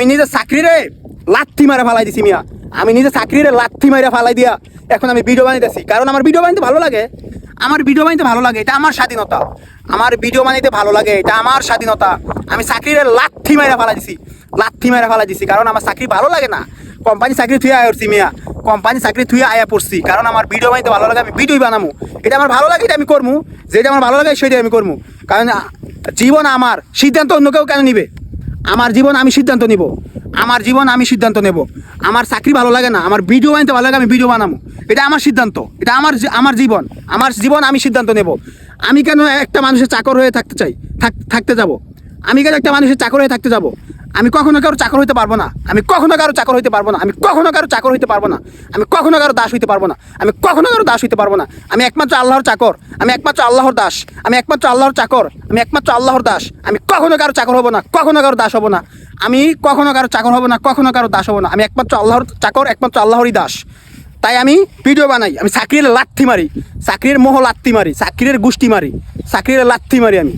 নিজে চাকরিরে লাথি মারে ফালাই দিছি মিয়া। আমি নিজে চাকরিরে লাথি মারে ফালাই দিয়া এখন আমি ভিডিও বানাইতেছি, কারণ আমার ভিডিও বানাইতে ভালো লাগে। এটা আমার স্বাধীনতা। আমার ভিডিও বানাইতে ভালো লাগে, এটা আমার স্বাধীনতা। আমি চাকরিরে লাথি মারে ফালাই দিছি, কারণ আমার চাকরি ভালো লাগে না। কোম্পানি চাকরি থুয়ে আয়া পড়ছি মিয়া, কারণ আমার ভিডিও বানাইতে ভালো লাগে। আমি ভিডিও বানাবো, এটা আমার ভালো লাগে, এটা আমি করবো। যেটা আমার ভালো লাগে সেটাই আমি করবো, কারণ জীবন আমার, সিদ্ধান্ত অন্য কেউ কেন নিবে? আমার জীবন আমি সিদ্ধান্ত নিব, আমার চাকরি ভালো লাগে না, আমার ভিডিও বানাইতে ভালো লাগে, আমি ভিডিও বানাবো। এটা আমার সিদ্ধান্ত, এটা আমার জীবন আমি সিদ্ধান্ত নেব। আমি কেন একটা মানুষের চাকর হয়ে থাকতে যাব? আমি কখনো কারো চাকর হইতে পারবো না, আমি কখনো কারো দাস হইতে পারবো না। আমি একমাত্র আল্লাহর চাকর, আমি একমাত্র আল্লাহর দাস, আমি কখনো কারো চাকর হব না, কখনো কারো দাস হব না। আমি একমাত্র আল্লাহর চাকর, একমাত্র আল্লাহরই দাস। তাই আমি ভিডিও বানাই, আমি চাকরির লাথি মারি, চাকরির মোহ লাথি মারি, চাকরির গুষ্টি মারি, চাকরির লাথি মারি আমি।